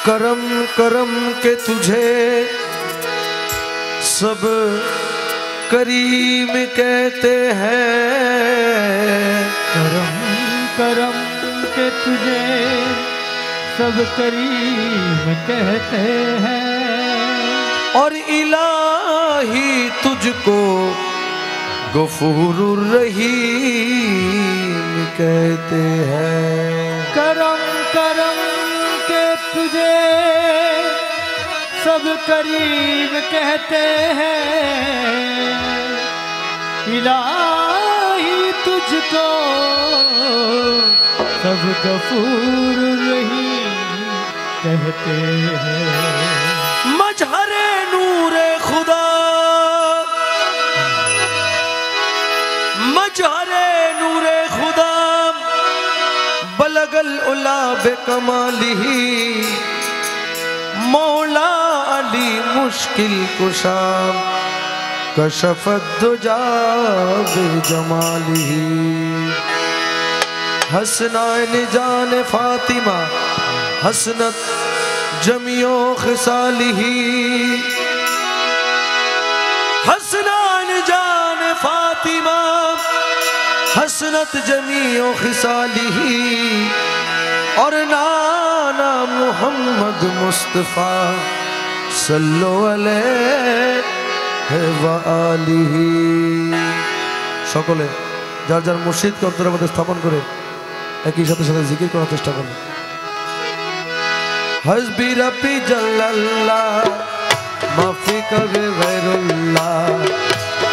करम करम के तुझे सब करीम कहते हैं। करम करम के तुझे सब करीम कहते हैं। और इलाही तुझको गफूरुर रहीम कहते हैं। करम करम के तुझे सब करीम कहते हैं। इलाही तुझको सब गफूर रहीम कहते हैं। मजहरे नूरे खुदा मजहरे नूरे खुदा बलगल उला बेकमालिही मौला अली मुश्किल कुशा कशफत दुजा बेजमालिही। हसनैन जान फातिमा हसनत जमियो खिसालिही। हसनैन जान फातिमा हसनत जमियो खिसालिही। और नाना मुहम्मद मुस्तफ़ा सल्लो अलैहि व आलिही। সকলে যার যার মুর্শিদকে অন্তরের মধ্যে স্থাপন করে একই সাথে সাথে জিকির করার চেষ্টা করুন। हस्बी रब्बी जल्लल्लाह माफी कभी गैरुल्लाह।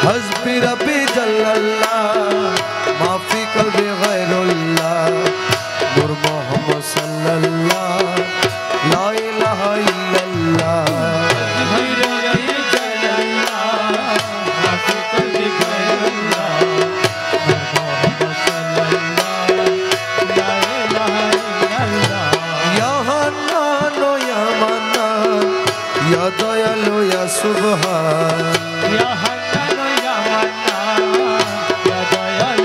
हस्बी रब्बी जल्लल्लाह माफी कभी गैरुल्लाह। नूर मोहम्मद सल्लल्लाह ला इलाहा इल्लल्लाह। या दयालु या सुबहान। या हन्नान या मन्नान या दयालु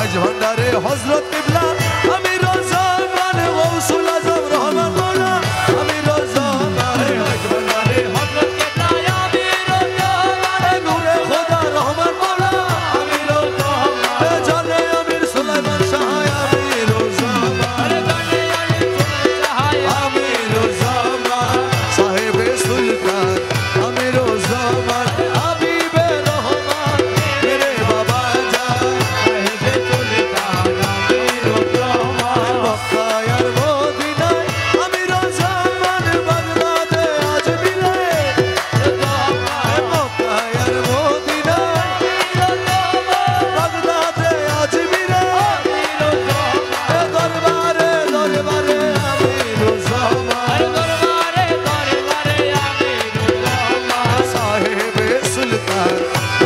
মাইজ ভান্ডারে হযরত কিবলা আমি রোজা মানে গৌসুল আজম রহমান মওলা আমি রোজা মানে মাইজ ভান্ডারে হযরত কিবলা আমি রোজা মানে নূরে খোদা রহমান মওলা আমি রোজা মানে জানে আমির সুলাইমান শাহ আমি রোজা মানে জানে আমির সুলাইমান শাহ আমি রোজা মানে সাহেবে সুলতান আমি রোজা মানে হাবিবে রহমান মেরে বাবা যায় সাহেবে সুলতান আমি রোজা মানে মক্কায়ার মদিনায় আমি রোজা মানে বাগদাদে আজ মিলে রোজা মানে মক্কায়ার মদিনায় রোজা মানে বাগদাদে আজ মিলে রোজা মানে দরবারে দরবারে আমি রোজা মানে দরবারে দরবারে আমি রোজা মানে সাহেবে সুলতান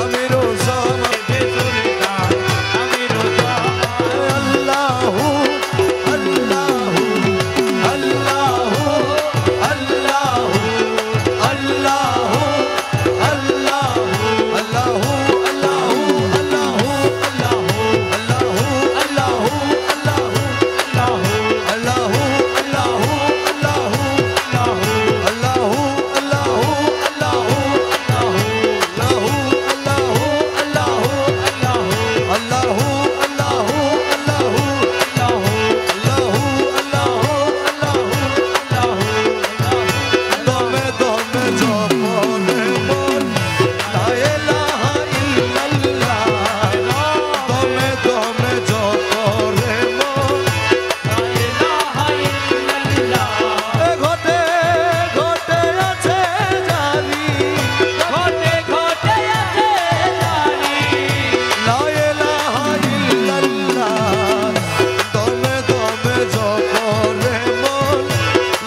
আমি রোজা মানে সুলতান আমি রোজা আল্লাহু আল্লাহু আল্লাহু আল্লাহু আল্লাহু আল্লাহু আল্লাহু আল্লাহু আল্লাহু দমে দমে জপনে মন লা ইলাহা ইল্লাল্লাহ দমে দমে জপনে মন লা ইলাহা ইল্লাল্লাহ ঘটে ঘটে আছে জানি ঘটে ঘটে আছে জানি লা ইলাহা ইল্লাল্লাহ দমে দমে জপনে মন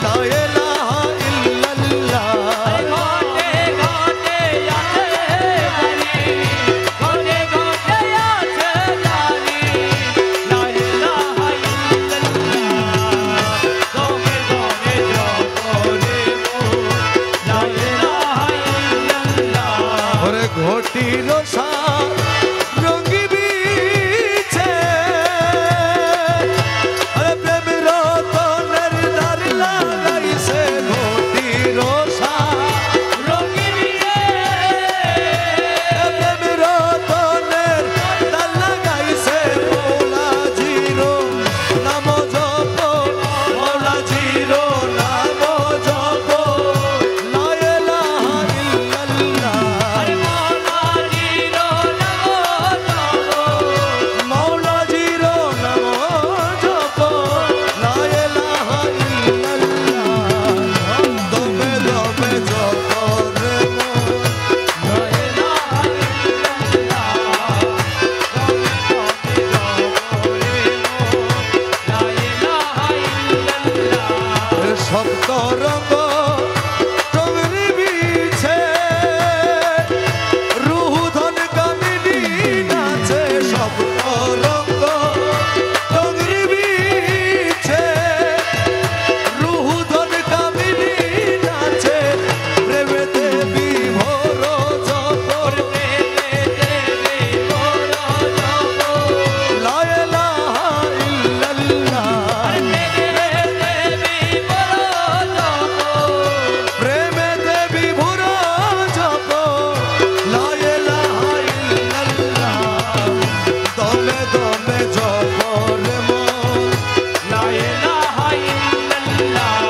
লা ইলাহা ইল্লাল্লাহ ঘটে ঘটে আছে জানি ঘটে ঘটে আছে জানি লা ইলাহা ইল্লাল্লাহ দমে দমে জপনে মন লা ইলাহা ইল্লাল্লাহ ওরে ঘটির সার রঙ্গি বিছে আরে প্রেম রতনের দ্বার লাগাইছে ঘটির সার রঙ্গি বিছে প্রেম রতনের দ্বার লাগাইছে মৌলা জিরো নাম জপ মৌলা জিরো নাম জপ লা ইলাহা ইল্লাল্লাহ মৌলা জিরো নাম জপ মৌলা জিরো নাম জপ লা ইলাহা ইল্লাল্লাহ দমে দমে জপ রে মন লা ইলাহা ইল্লাল্লাহ দমে দমে জপ রে মন লা ইলাহা ইল্লাল্লাহ সপ্ত রঙ্গ টঙ্গরি বিছে রুহু ধন কামিনী নাচে সপ্ত রঙ্গ টঙ্গরি বিছে রুহু ধন কামিনী নাচে প্রেমেতে বিভোর জপ প্রেমেতে বিভোর জপ লা ইলাহা ইল্লাল্লাহ প্রেমেতে বিভোর জপ প্রেমেতে বিভোর জপ লা ইলাহা ইল্লাল্লাহ দমে দমে জপ রে মন লা ইলাহা ইল্লাল্লাহ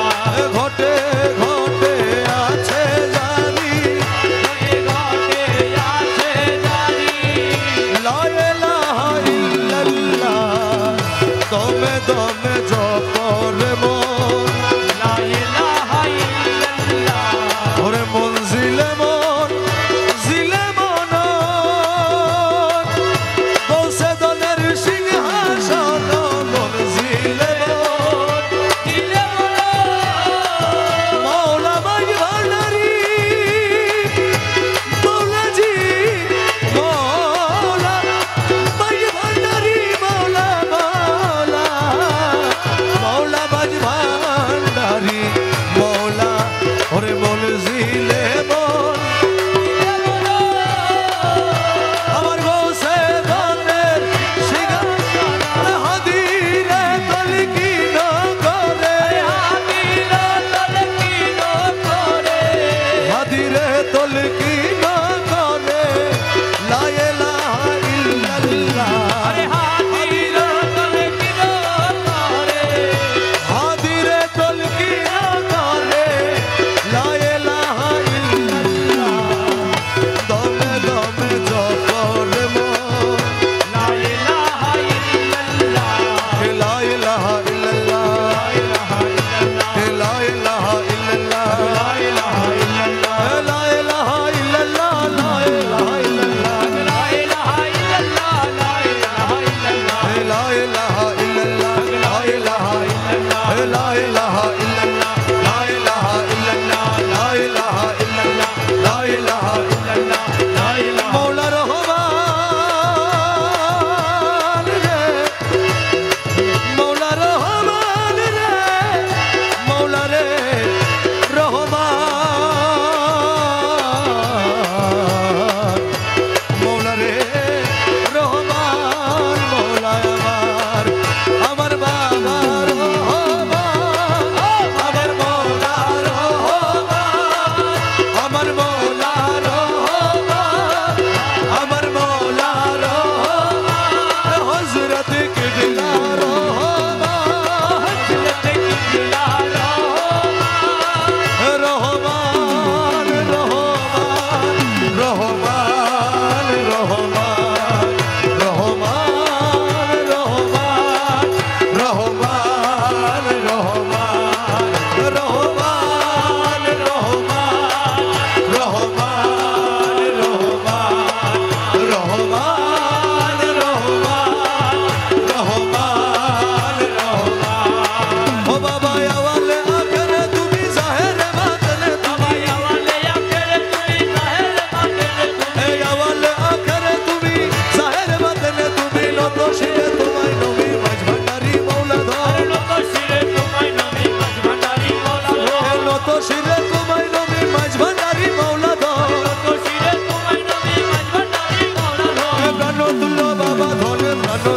ঘটে ঘটে আছে জানি ঘটে আছে জানি লা ইলাহা ইল্লাল্লাহ দমে দমে জপ রে মন লা ইলাহা ইল্লাল্লাহ ওরে মন জিলে মন গৌসে দলের সিংহাসন মন জিলে মন মৌলা মাই ভান্ডারি মৌলাজি মৌলা মাই ভান্ডারি মৌলা মৌলা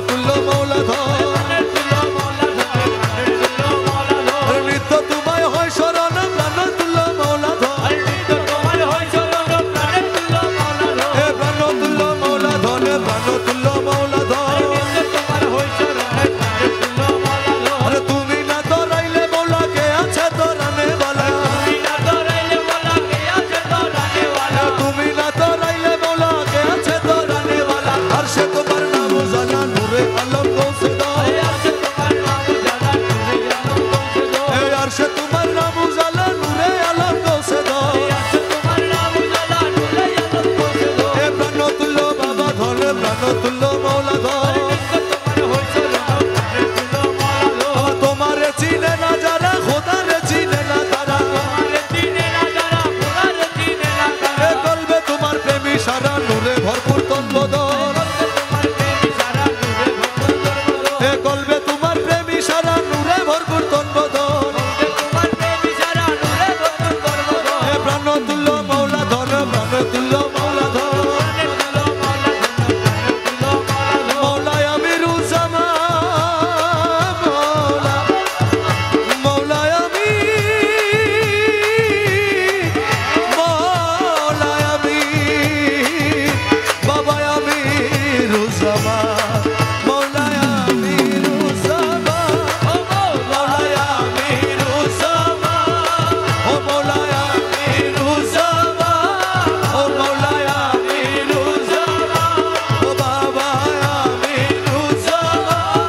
তুল্য মৌলা ধন নিত্য তোমায় হয় শরণ প্রাণ তুল্য মৌলা ধন হে প্রাণ তুল্য মৌলা ধন প্রাণ তুল্য মৌলা ধন আরে তুমি না ধরাইলে মৌলা কে আছে ধরানে वाला তুমি না ধরাইলে মৌলা কে আছে ধরানে वाला আরশে তোমার নাম জানা নূরে আলম গৌসে দাও আরশে তোমার নাম জানা নূরে আলম গৌসে দাও হে প্রাণ তুল্য বাবা ধন প্রাণ তুল্য মৌলা ধন তোমারে চিনে না যারা খোদারে চিনে না তারা এ কলবে তোমার প্রেমী সারা নূরে ভরপুর তন্বদন এ কলবে তোমার প্রেমী সারা নূরে ভরপুর তন্বদন হে প্রাণ তুল্য মৌলা ধন প্রাণ তুল্য মৌলা ধন মৌলায় আমিরুজ্জামান মৌলা মৌলায় বাবায় আমিরুজ্জামান মৌলায় আমিরুজ্জামান ও মৌলায় আমিরুজ্জামান ও মৌলায় আমিরুজ্জামান ও মৌলায় আমিরুজ্জামান ও বাবায় আমিরুজ্জামান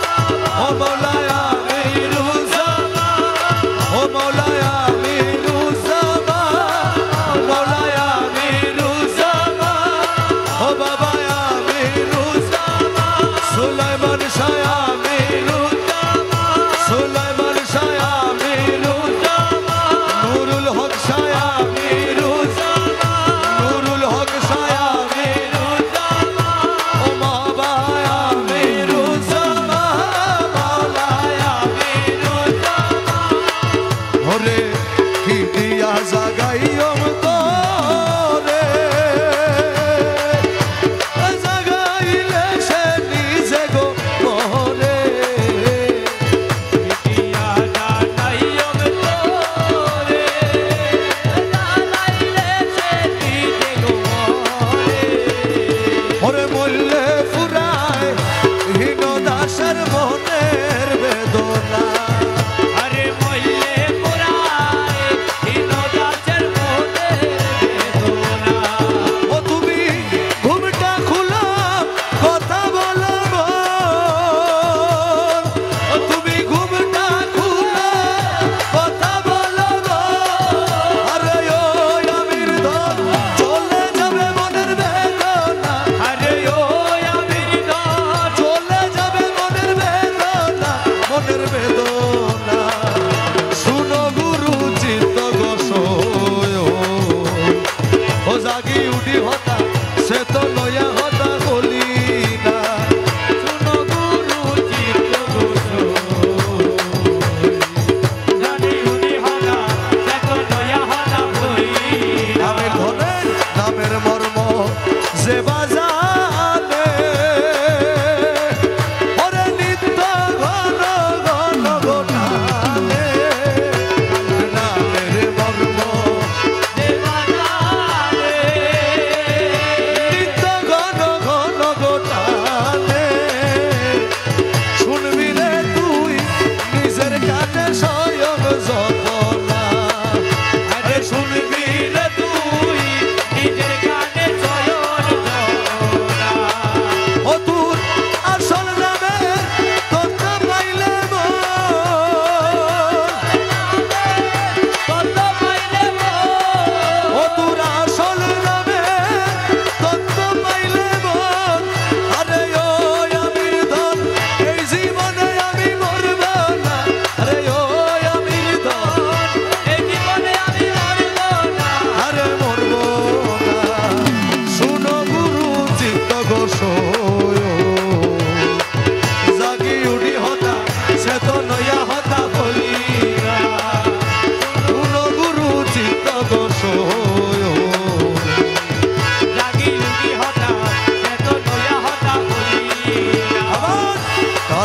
ও মৌলায় আমিরুজ্জামান ও মৌলায় আমিরুজ্জামান মৌলায় আমিরুজ্জামান ও বাবায় আমিরুজ্জামান সুলাইমান শাহ আমিরুজ্জামান সুলাইমান শাহ আমিরুজ্জামান নুরুল হক শাহ আমিরুজ্জামান নুরুল হক শাহ আমিরুজ্জামান ও বাবায় আমিরুজ্জামান মৌলায় আমিরুজ্জামান ওরে কি দিয়া জাগাইও তোরে জাগাইলে সে নিজে গো মোরে ওরে মল্লে ফুরায় হীন দাসের মনের বেদনা ও তুমি ঘুমটা খুলো কথা বলো মন। ও তুমি ঘুমটা খুলো কথা বলো মন। আরে ও আমির ধন চলে যাবে মনের বেদনা। আরে ও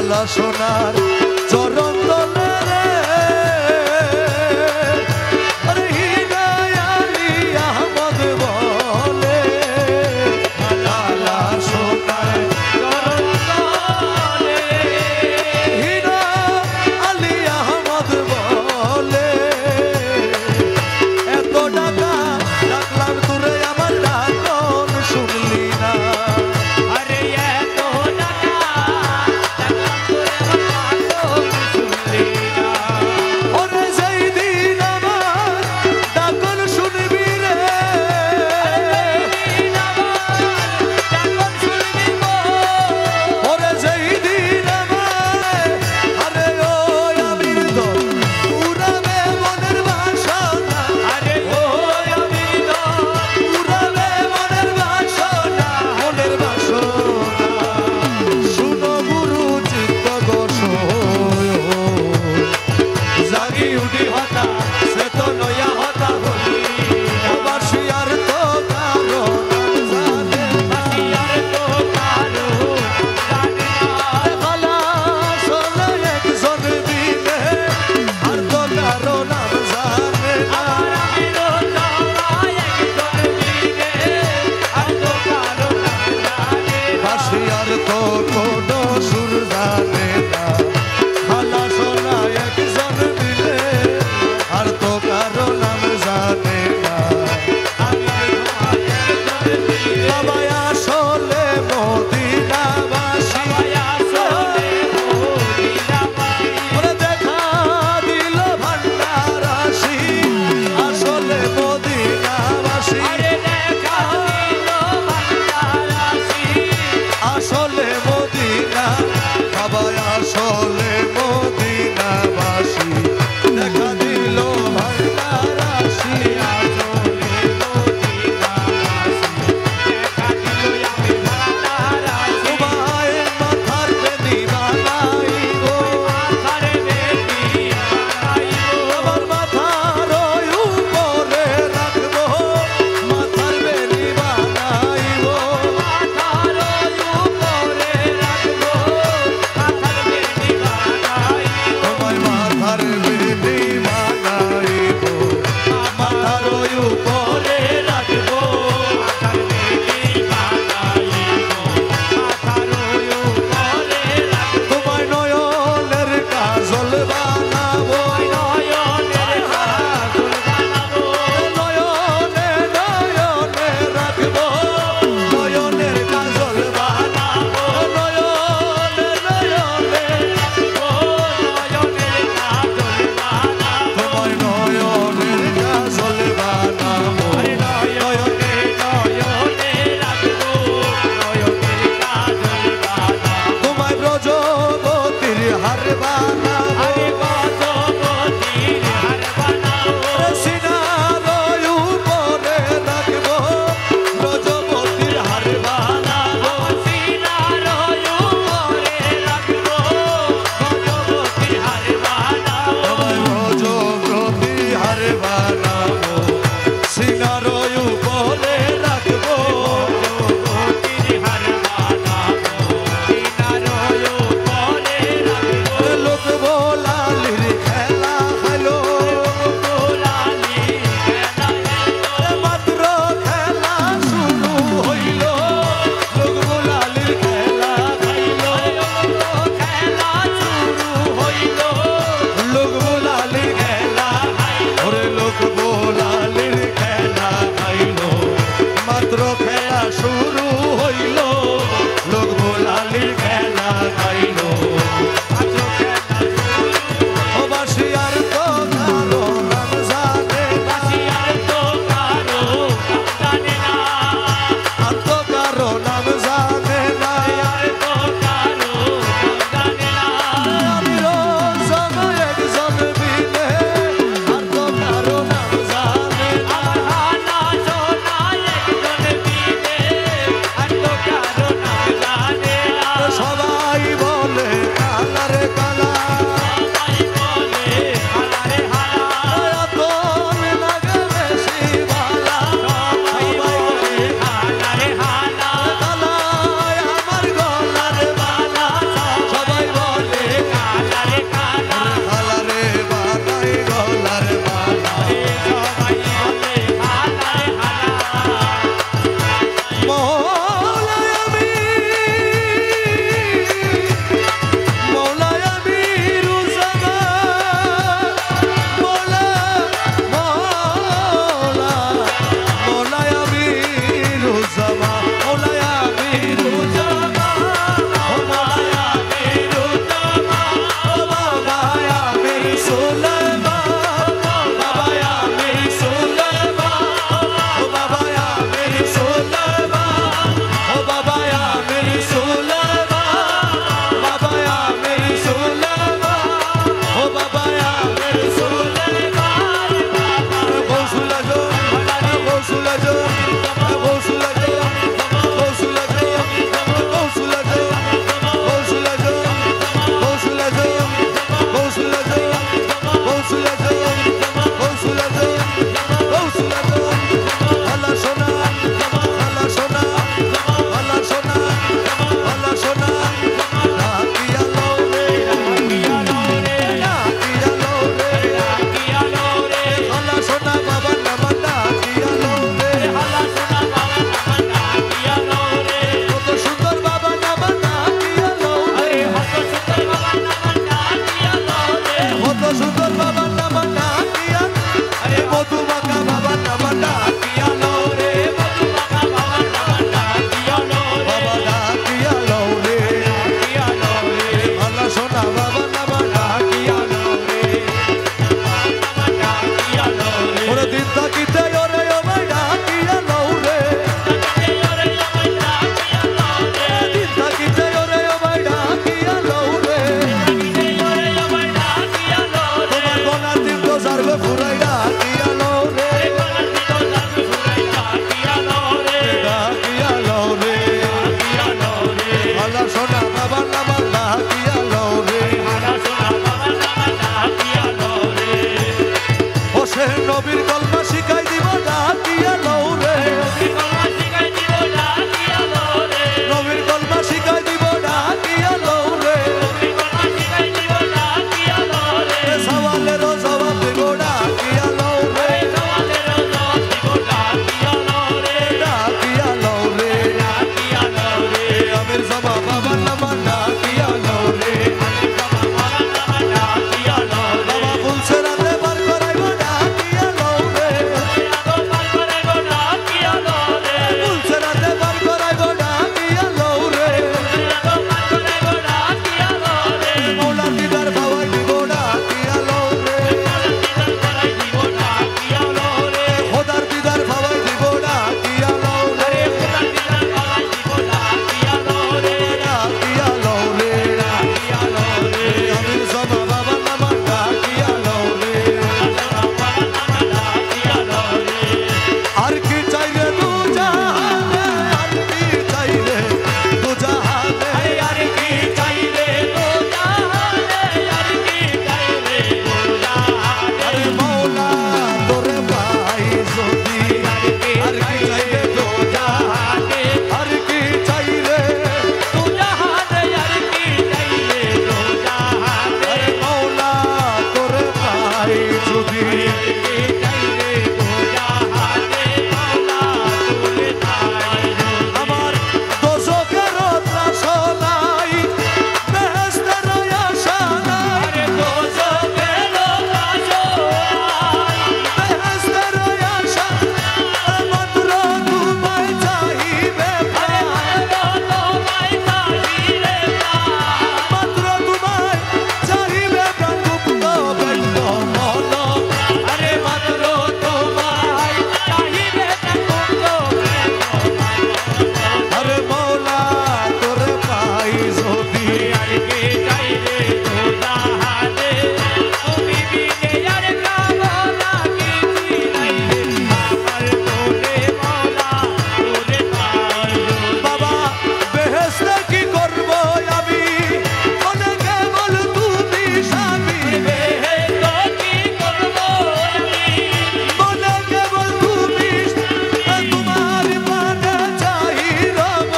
খালা সোনার চরণ তলে রে আরে হিদায় আলী আহমদ বলে খালা সোনার চরণ তলে হিদা আলী আহমদ বলে এত টাকা ডাকলাম তোরে আমার ডাকন শুনলি না আরে এত টাকা ডাকলাম তোরে আমার ডাকন শুনলি না। ওরে যেই দিন আমার ডাকন শুনবি রে ডাকন শুনবি গো। ওরে যেই দিন আমার আরে ও আমির দল উড়াবে মনের বাসনা আরে ও আমির দল উড়াবে মনের বাসনা মনের বাসনা শুনো গুরু চিত্ত গোসয় জাগি উঠি হতা সে তো নয়া হতা বলি বাসিয়ার তো কারো নাম জানে বাসিয়ার তো কারো জানে না। খালা সোনা একজন দিনে আর তো কারো নাম জানে না আমার আমিরও সবাই একজন মিলে আর তো কারো নাম জানে না। বাসিয়ার তো কোনো সুর জানে না খালা সোনা একজন দিলে আর তো কারো নাম জানে না বাবা আসলে মদিনাবাসী ওরে দেখা দিল ভান্ডারাসি আসলে মদিনাবাসী আসলে মদিনা বাবা আসলে মদিনাবাসী দেখা দিল ভান্ডারাসি তোমায় মাথার বেনি বানাই গো আমার মাথার ওই উপরে রাখবো মাথার বেনি বানাইবো সোনা বাবা নামা ডাকিয়া লও রে ও সে নবীর কলমা শিখাই দিব ডাকিয়া লও রে নবীর কলমা শিখাই দিব ডাকিয়া লও রে সওয়ালেরও জবাব দিব ডাকিয়া লও রে ডাকিয়া লও রে আমির জামা বাবা নামা ডাকিয়া লও রে বাবা বলছে রাতে বার করাইব ডাকিয়া লও রে বলছে রাতে বার করাইব ডাকিয়া লও রে মৌলা দিদার বাবাই দিব ডাকিয়া লও রে খোদার দিদার বাবাই দিব ডাকিয়া লও রে ডাকিয়া লও রে আমির জামা বাবা নামা ডাকিয়া লও রে আর কি চাইলে দু জাহানে আর কি চাইলে দু জাহানে আরে মৌলা তোরে পাই যদি আর কি চাইলে দু জাহানে আর কি চাইলে আরে মৌলা তোরে পাই যদি আমার দোজখের ত্রাস নাই বেহেশতের আশা নাই বেহেশতের আশা মাত্র তোমায় চাহিবে প্রাণ মাত্র তোমায় চাহিবে প্রাণ গুপ্ত ব্যক্ত মন আরে মাত্র তোমায় আরে মৌলা তোরে পাই যদি বাবা বেহেশতে কি করব আমি মনে কেবল তুমি স্বামী মনে কেবল তুমি তোমার পানে চাহি রব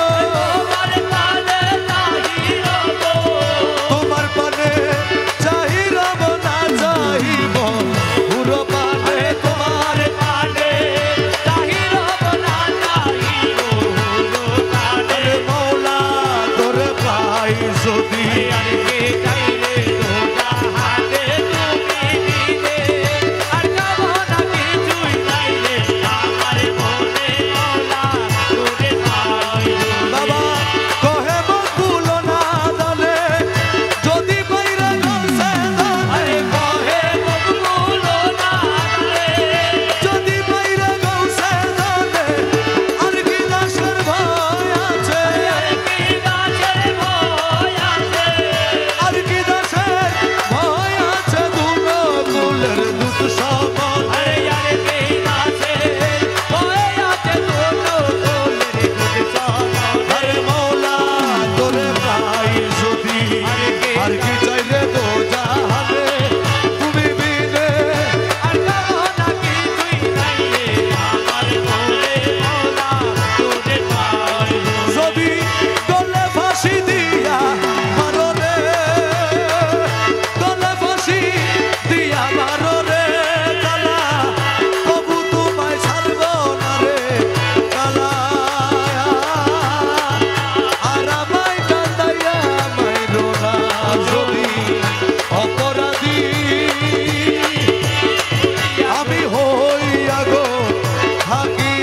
তোমার পানে চাহি রব না চাহিব পুরো পানে তোমার আরে মৌলা তোরে পাই যদি বাবা কহে বকুল না জানে যদি বাইরে গলছে যদি বাইরে গলছে জানে আর কি দাসের ভয় আছে আর কি দাসের ভয় আছে দুনো কুলের দুধ সমান আরে মৌলা তোরে পাই যদি আর কি চাইলে তো জাহানে তুমি বিনে যদি গলে ফাঁসি দিয়া মারো রে গলে ফাঁসি দিয়া মারো রে কালা তবু তোমায় ছাড়ব না রে কালা আর আমায় কান্দাইয়া মাইরো না যদি অপরাধী আমি হইয়া গো থাকি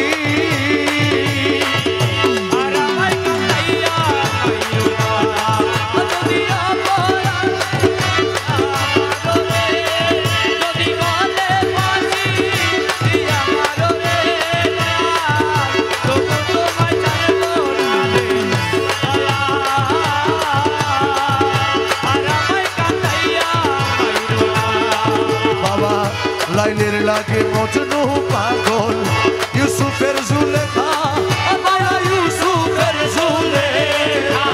বাবা লাইলের লাগে মজনু পাগল ইউসুফের জুলেখা মায়া ইউসুফের জুলেখা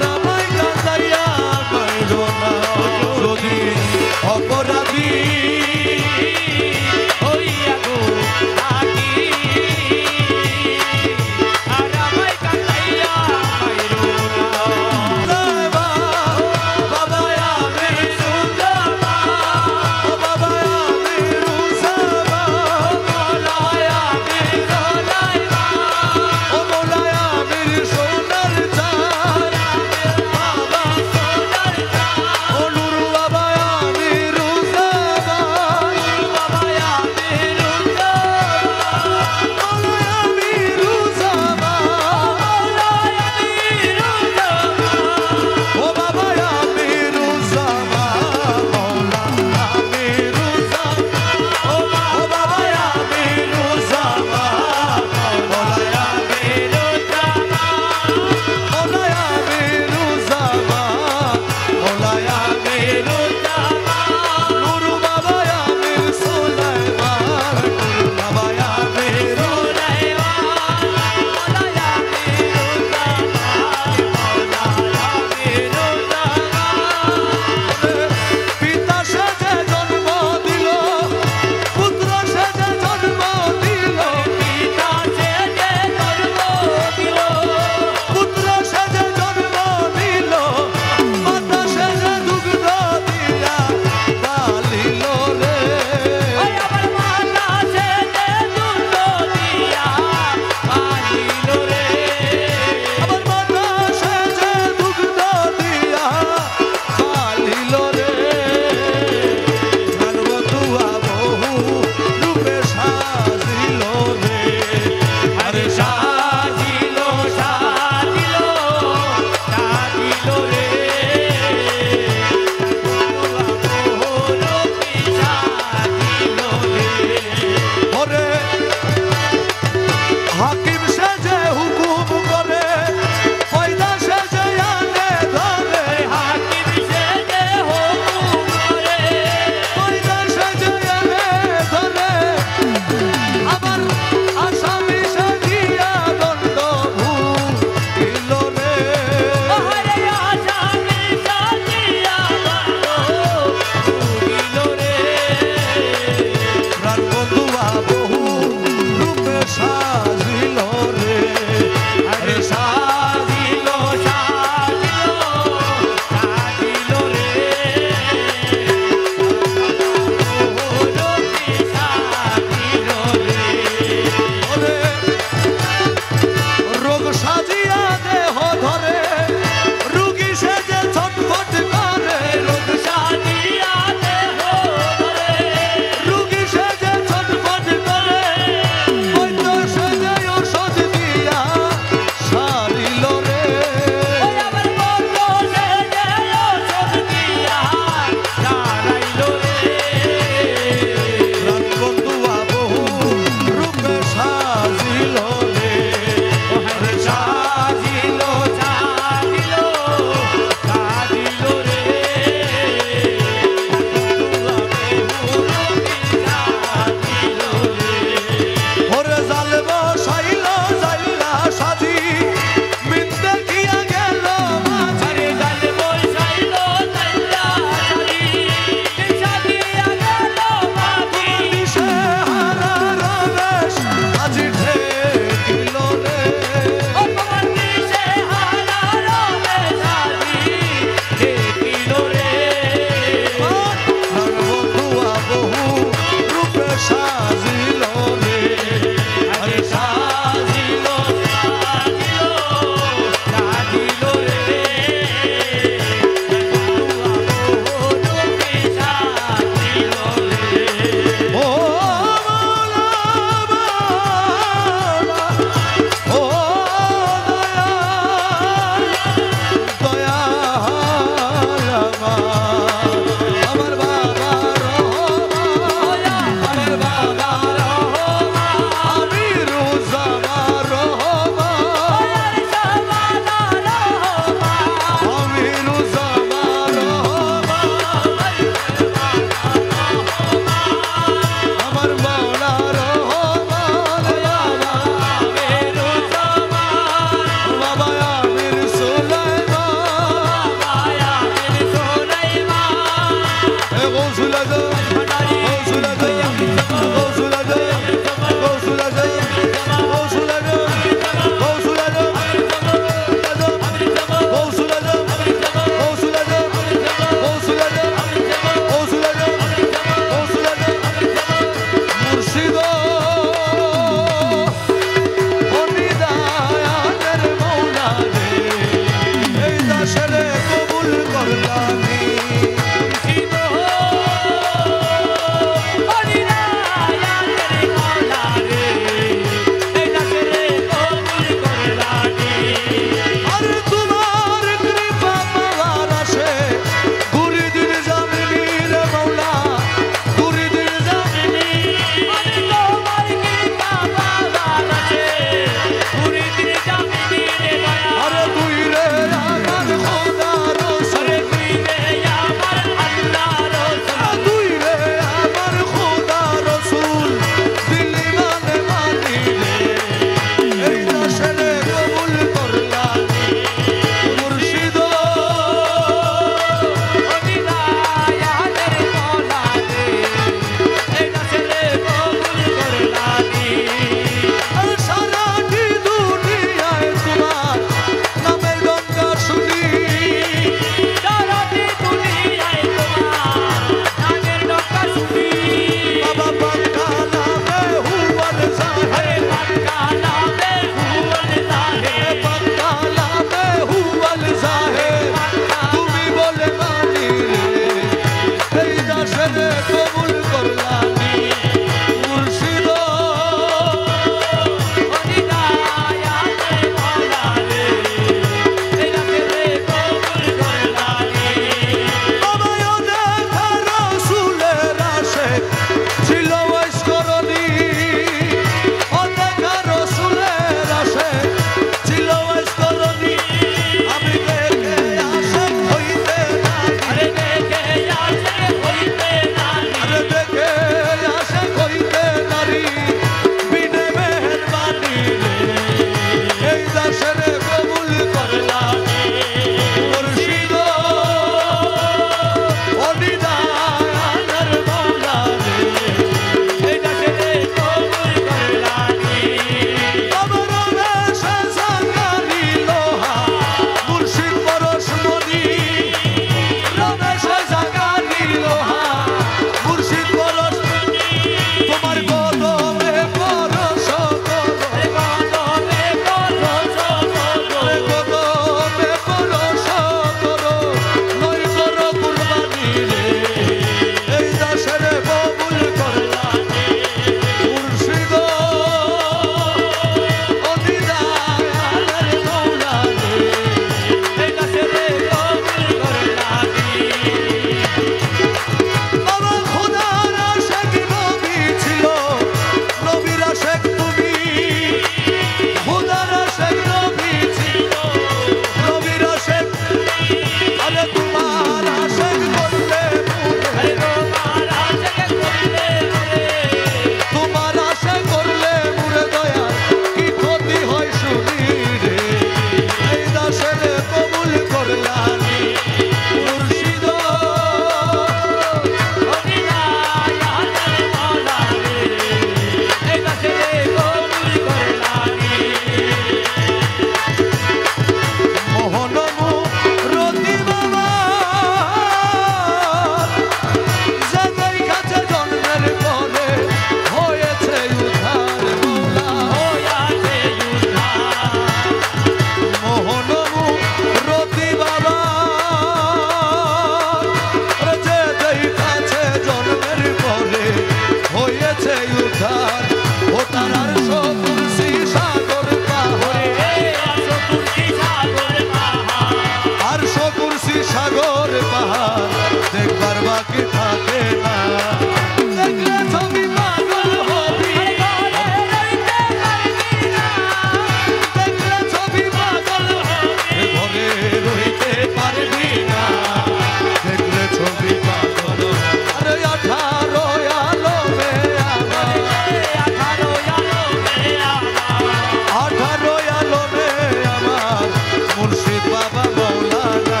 মুর্শিদ বাবা মৌলানা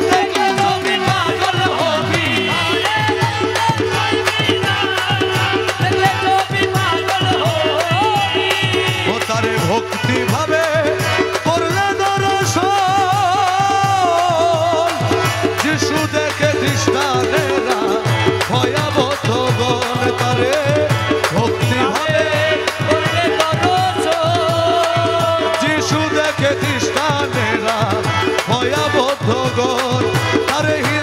দেখলে ছবি পাগল হবি আরে